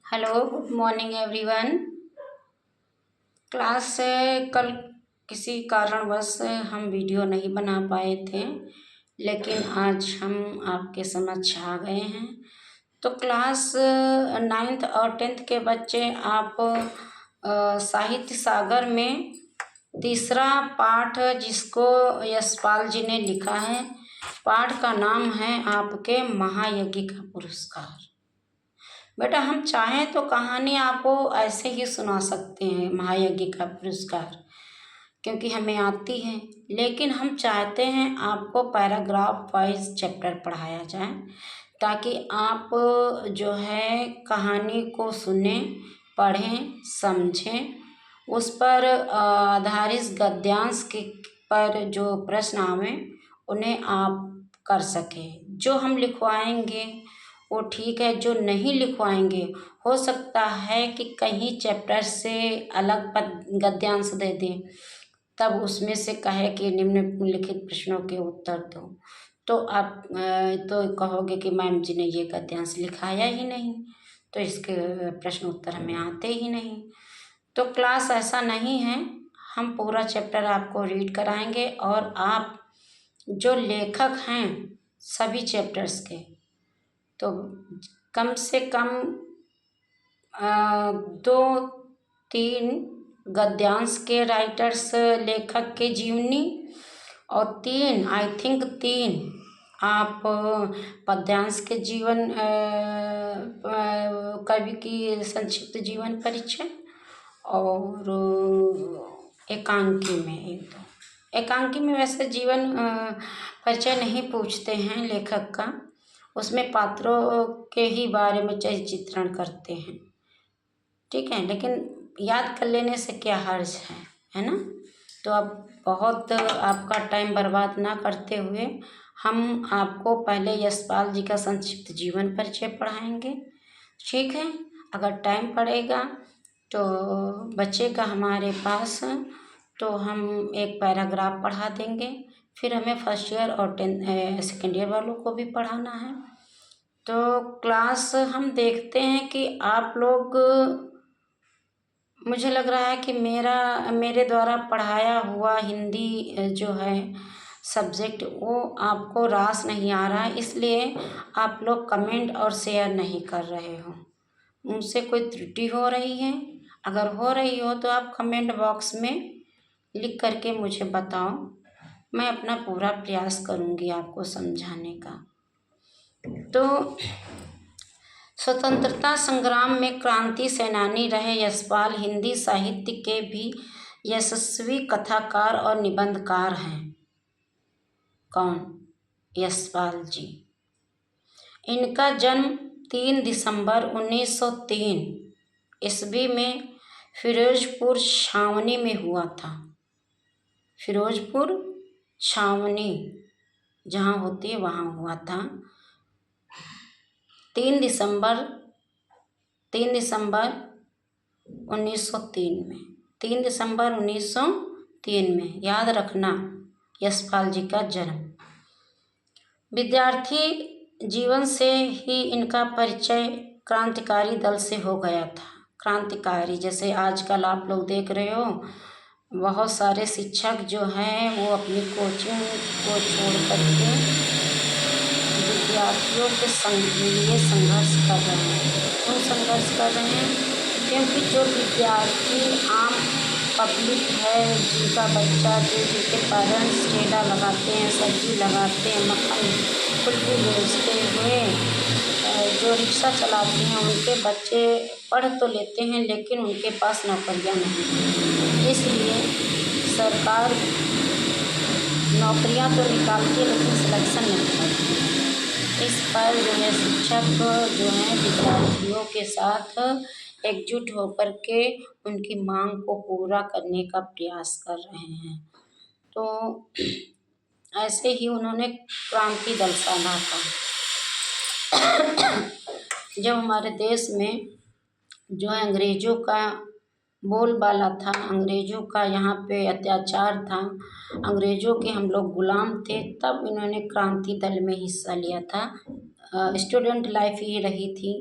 Hello, good morning everyone. Class से कल किसी कारणवश हम वीडियो नहीं बना पाए थे, लेकिन आज हम आपके समक्ष आ गए हैं। तो क्लास 9th और 10th के बच्चे आप साहित्य सागर में तीसरा पाठ जिसको यशपाल जी ने लिखा है, पाठ का नाम है आपके महायज्ञ का पुरस्कार। बेटा हम चाहें तो कहानी आपको ऐसे ही सुना सकते हैं, महायज्ञ का पुरस्कार, क्योंकि हमें आती है, लेकिन हम चाहते हैं आपको पैराग्राफ वाइज चैप्टर पढ़ाया जाए ताकि आप जो है कहानी को सुने, पढ़ें, समझें, उस पर आधारित गद्यांश के पर जो प्रश्न आवे उन्हें आप कर सकें। जो हम लिखवाएंगे वो ठीक है, जो नहीं लिखवाएंगे हो सकता है कि कहीं चैप्टर से अलग गद्यांश दे दें, तब उसमें से कहे कि निम्नलिखित प्रश्नों के उत्तर दो, तो आप तो कहोगे कि मैम जी ने ये गद्यांश लिखाया ही नहीं, तो इसके प्रश्न उत्तर हमें आते ही नहीं। तो क्लास ऐसा नहीं है, हम पूरा चैप्टर आपको रीड कराएंगे और आप जो लेखक हैं सभी चैप्टर्स के, तो कम से कम 2-3 गद्यांश के राइटर्स लेखक के जीवनी और 3 आप पद्यांश के जीवन कवि की संक्षिप्त जीवन परिचय, और एकांकी में 1-2। एकांकी में वैसे जीवन परिचय नहीं पूछते हैं लेखक का, उसमें पात्रों के ही बारे में चित्रण करते हैं, ठीक है, लेकिन याद कर लेने से क्या हर्ज है ना। तो अब बहुत आपका टाइम बर्बाद ना करते हुए हम आपको पहले यशपाल जी का संक्षिप्त जीवन परिचय पढ़ाएंगे, ठीक है। अगर टाइम पड़ेगा तो बच्चे का हमारे पास तो हम एक पैराग्राफ पढ़ा देंगे, फिर हमें फर्स्ट ईयर और सेकेंड ईयर वालों को भी पढ़ाना है। तो क्लास हम देखते हैं कि आप लोग, मुझे लग रहा है कि मेरे द्वारा पढ़ाया हुआ हिंदी जो है सब्जेक्ट वो आपको रास नहीं आ रहा है, इसलिए आप लोग कमेंट और शेयर नहीं कर रहे हो। मुझसे कोई त्रुटि हो रही है? अगर हो रही हो तो आप कमेंट बॉक्स में लिख करके मुझे बताओ, मैं अपना पूरा प्रयास करूँगी आपको समझाने का। तो स्वतंत्रता संग्राम में क्रांति सेनानी रहे यशपाल हिंदी साहित्य के भी यशस्वी कथाकार और निबंधकार हैं। कौन? यशपाल जी। इनका जन्म 3 दिसंबर 1903 ईस्वी में फिरोजपुर छावनी में हुआ था। फिरोजपुर छावनी जहाँ होती है वहाँ हुआ था। 3 दिसंबर 1903 में, 3 दिसंबर 1903 में, याद रखना यशपाल जी का जन्म। विद्यार्थी जीवन से ही इनका परिचय क्रांतिकारी दल से हो गया था। क्रांतिकारी जैसे आजकल आप लोग देख रहे हो, बहुत सारे शिक्षक जो हैं वो अपनी कोचिंग को छोड़ करके विद्यार्थियों के लिए संघर्ष कर रहे हैं। क्यों संघर्ष कर रहे हैं? क्योंकि जो विद्यार्थी आम पब्लिक है, जिनका बच्चा जिनके पेरेंट्स ठेला लगाते हैं, सब्जी लगाते हैं, मक्खन कुल्फी बेचते हुए जो रिक्शा चलाते हैं, उनके बच्चे पढ़ तो लेते हैं लेकिन उनके पास नौकरियां नहीं। इसलिए सरकार नौकरियां तो निकालती है लेकिन सिलेक्शन नहीं करती। इस पर जो है शिक्षक जो हैं विद्यार्थियों के साथ एकजुट होकर के उनकी मांग को पूरा करने का प्रयास कर रहे हैं। तो ऐसे ही उन्होंने क्रांति दल साधा था। जब हमारे देश में जो है अंग्रेजों का बोलबाला था, अंग्रेजों का यहाँ पे अत्याचार था, अंग्रेजों के हम लोग गुलाम थे, तब इन्होंने क्रांति दल में हिस्सा लिया था स्टूडेंट लाइफ ही रही थी।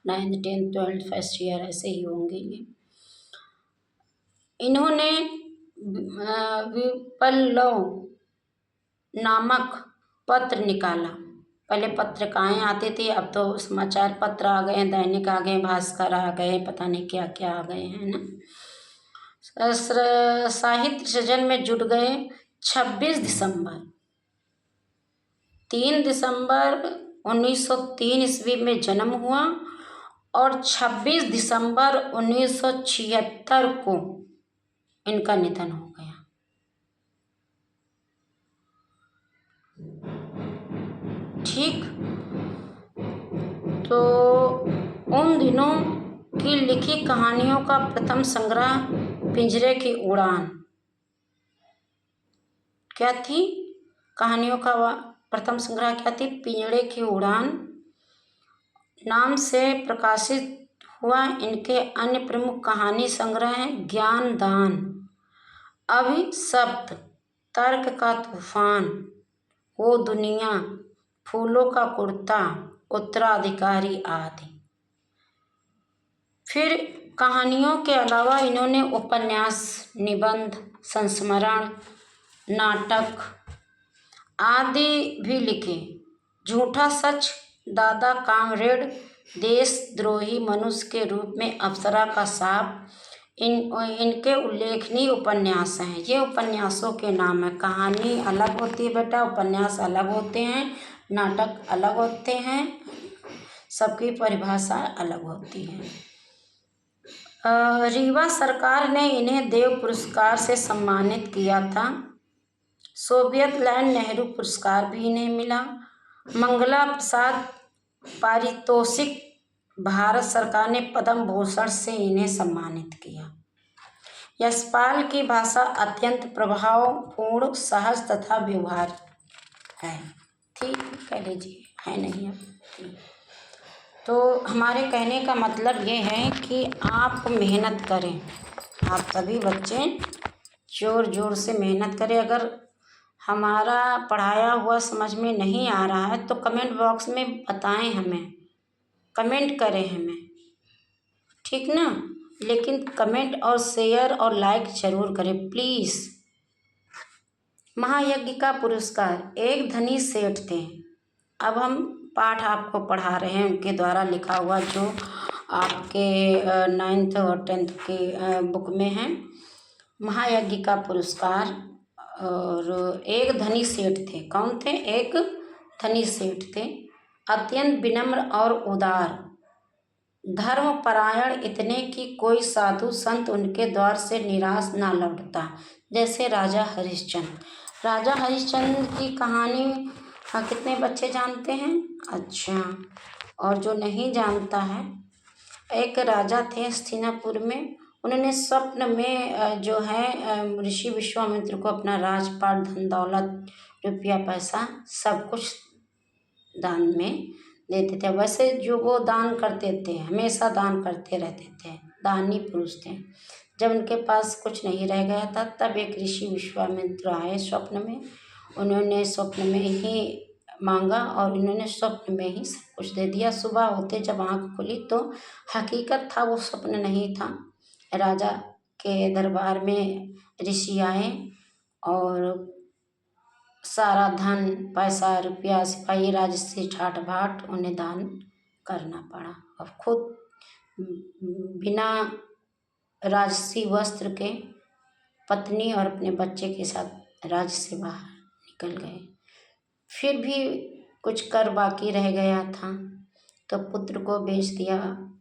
9th 10th 12th first year ऐसे ही होंगे ये। इन्होंने विप्लव नामक पत्र निकाला। पहले पत्रिकाएं आती थी, अब तो समाचार पत्र आ गए, दैनिक आ गए, भास्कर आ गए, पता नहीं क्या क्या आ गए हैं ना। साहित्य सृजन में जुट गए। 26 दिसंबर 3 दिसंबर 1903 ईस्वी में जन्म हुआ और 26 दिसंबर 1976 को इनका निधन हो गया। ठीक, तो उन दिनों की लिखी कहानियों का प्रथम संग्रह पिंजरे की उड़ान क्या थी? कहानियों का प्रथम संग्रह क्या थी? पिंजरे की उड़ान नाम से प्रकाशित हुआ। इनके अन्य प्रमुख कहानी संग्रह हैं ज्ञान दान, अभिशप्त, तर्क का तूफान, वो दुनिया, फूलों का कुर्ता, उत्तराधिकारी आदि। फिर कहानियों के अलावा इन्होंने उपन्यास, निबंध, संस्मरण, नाटक आदि भी लिखे। झूठा सच, दादा कामरेड, देशद्रोही मनुष्य के रूप में अप्सरा का साप इनके उल्लेखनीय उपन्यास हैं। ये उपन्यासों के नाम है। कहानी अलग होती है बेटा, उपन्यास अलग होते हैं, नाटक अलग होते हैं, सबकी परिभाषा अलग होती है। रीवा सरकार ने इन्हें देव पुरस्कार से सम्मानित किया था। सोवियत लैंड नेहरू पुरस्कार भी इन्हें मिला। मंगला प्रसाद पारितोषिक भारत सरकार ने पद्म भूषण से इन्हें सम्मानित किया। यशपाल की भाषा अत्यंत प्रभावपूर्ण, सहज तथा व्यवहार है। ठीक, कह लीजिए, है नहीं अब। तो हमारे कहने का मतलब ये है कि आप मेहनत करें, आप सभी बच्चे जोर जोर से मेहनत करें। अगर हमारा पढ़ाया हुआ समझ में नहीं आ रहा है तो कमेंट बॉक्स में बताएं, हमें कमेंट करें हमें, ठीक ना। लेकिन कमेंट और शेयर और लाइक जरूर करें प्लीज़। महायज्ञ का पुरस्कार, एक धनी सेठ थे। अब हम पाठ आपको पढ़ा रहे हैं उनके द्वारा लिखा हुआ, जो आपके 9th और 10th के बुक में है। महायज्ञ का पुरस्कार। और एक धनी सेठ थे। कौन थे? एक धनी सेठ थे, अत्यंत विनम्र और उदार, धर्मपरायण, इतने कि कोई साधु संत उनके द्वार से निराश ना लौटता। जैसे राजा हरिश्चंद्र। राजा हरिश्चंद्र की कहानी कितने बच्चे जानते हैं? अच्छा, और जो नहीं जानता है, एक राजा थे हस्तिनापुर में। उन्होंने स्वप्न में जो है ऋषि विश्वामित्र को अपना राजपाट, धन दौलत, रुपया पैसा सब कुछ दान में देते थे। वैसे जो वो दान करते थे, हमेशा दान करते रहते थे, दानी पुरुष थे। जब उनके पास कुछ नहीं रह गया था तब एक ऋषि विश्वामित्र आए स्वप्न में। उन्होंने स्वप्न में ही मांगा और उन्होंने स्वप्न में ही सब कुछ दे दिया। सुबह होते जब आँख खुली तो हकीकत था, वो स्वप्न नहीं था। राजा के दरबार में ऋषि आए और सारा धन, पैसा, रुपया, सिपाही, राजसी, ठाट बाट उन्हें दान करना पड़ा। अब खुद बिना राजसी वस्त्र के पत्नी और अपने बच्चे के साथ राज्य से बाहर निकल गए। फिर भी कुछ कर बाकी रह गया था तो पुत्र को बेच दिया,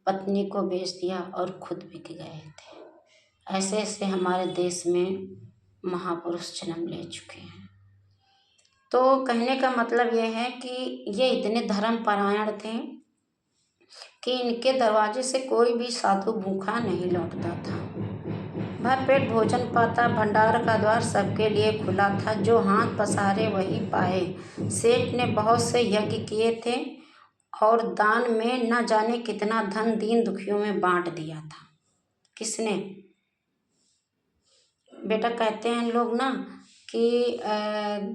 पत्नी को बेच दिया और खुद बिक गए थे। ऐसे ऐसे हमारे देश में महापुरुष जन्म ले चुके हैं। तो कहने का मतलब ये है कि ये इतने धर्मपरायण थे कि इनके दरवाजे से कोई भी साधु भूखा नहीं लौटता था। भरपेट भोजन पाता, भंडार का द्वार सबके लिए खुला था, जो हाथ पसारे वही पाए। सेठ ने बहुत से यज्ञ किए थे और दान में न जाने कितना धन दीन दुखियों में बांट दिया था। किसने? बेटा कहते हैं लोग ना कि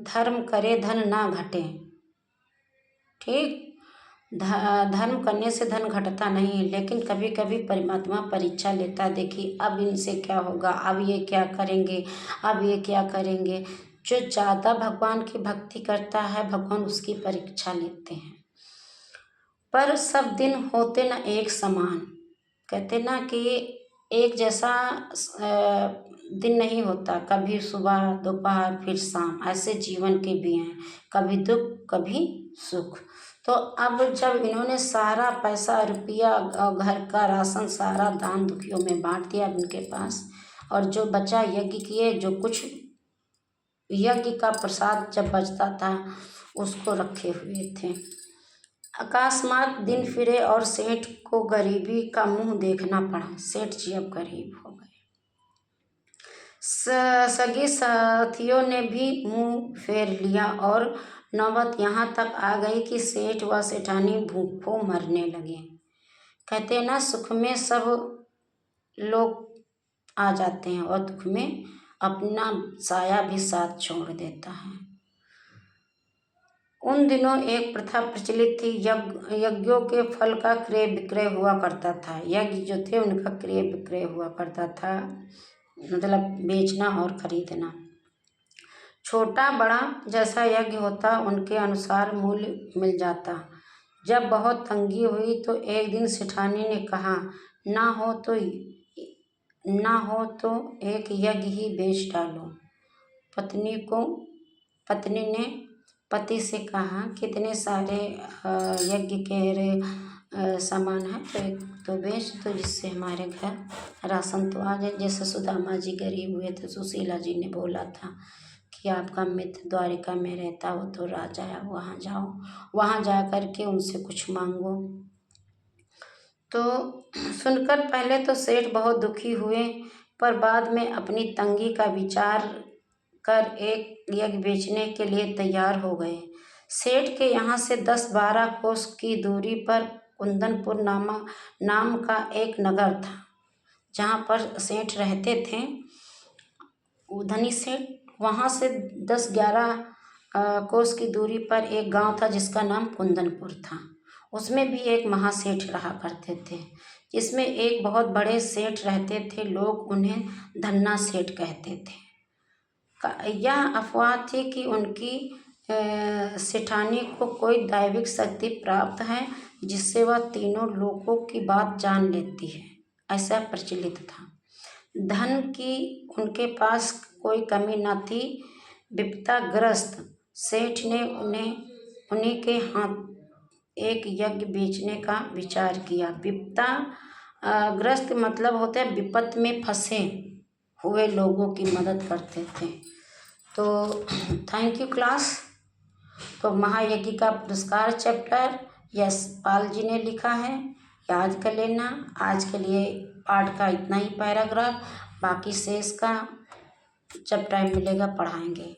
धर्म करे धन ना घटे। ठीक, धर्म करने से धन घटता नहीं, लेकिन कभी कभी परमात्मा परीक्षा लेता है। देखिए अब इनसे क्या होगा, अब ये क्या करेंगे, अब ये क्या करेंगे। जो ज़्यादा भगवान की भक्ति करता है, भगवान उसकी परीक्षा लेते हैं। पर सब दिन होते न एक समान। कहते ना कि एक जैसा दिन नहीं होता, कभी सुबह दोपहर फिर शाम, ऐसे जीवन के भी हैं, कभी दुख कभी सुख। तो अब जब इन्होंने सारा पैसा रुपया और घर का राशन सारा दान दुखियों में बांट दिया उनके पास, और जो बचा यज्ञ किए, जो कुछ यज्ञ का प्रसाद जब बचता था उसको रखे हुए थे। अकस्मात दिन फिरे और सेठ को गरीबी का मुंह देखना पड़ा। सेठ जी अब गरीब हो गए। सगे साथियों ने भी मुंह फेर लिया और नौबत यहाँ तक आ गई कि सेठ व सेठानी भूखों मरने लगे। कहते हैं ना, सुख में सब लोग आ जाते हैं और दुख में अपना साया भी साथ छोड़ देता है। उन दिनों एक प्रथा प्रचलित थी, यज्ञों के फल का क्रय विक्रय हुआ करता था। यज्ञ जो थे उनका क्रय विक्रय हुआ करता था, मतलब बेचना और खरीदना। छोटा बड़ा जैसा यज्ञ होता उनके अनुसार मूल्य मिल जाता। जब बहुत तंगी हुई तो एक दिन सेठानी ने कहा, ना हो तो एक यज्ञ ही बेच डालो। पत्नी ने पति से कहा, कितने सारे यज्ञ के सामान है, तो एक तो बेच दो, जिससे हमारे घर राशन तो आ जाए। जैसे सुदामा जी गरीब हुए थे, सुशीला जी ने बोला था कि आपका मित्र द्वारिका में रहता हो तो राजा है, वहाँ जाओ, वहाँ जा कर के उनसे कुछ मांगो। तो सुनकर पहले तो सेठ बहुत दुखी हुए, पर बाद में अपनी तंगी का विचार कर एक यज्ञ बेचने के लिए तैयार हो गए। सेठ के यहाँ से 10-12 कोस की दूरी पर कुंदनपुर नाम का एक नगर था, जहाँ पर सेठ रहते थे, धनी सेठ। वहाँ से 10-11 कोस की दूरी पर एक गांव था जिसका नाम कुंदनपुर था। उसमें भी एक महासेठ रहा करते थे, जिसमें एक बहुत बड़े सेठ रहते थे। लोग उन्हें धन्ना सेठ कहते थे। यह अफवाह थी कि उनकी सेठानी को कोई दैविक शक्ति प्राप्त है, जिससे वह तीनों लोगों की बात जान लेती है, ऐसा प्रचलित था। धन की उनके पास कोई कमी न थी। विपदाग्रस्त सेठ ने उन्हीं के हाथ एक यज्ञ बेचने का विचार किया। विपदा ग्रस्त मतलब होता है विपत्ति में फंसे हुए लोगों की मदद करते थे। तो थैंक यू क्लास। तो महायज्ञ का पुरस्कार चैप्टर यशपाल जी ने लिखा है, याद कर लेना। आज के लिए पाठ का इतना ही पैराग्राफ, बाकी शेष का जब टाइम मिलेगा पढ़ाएंगे।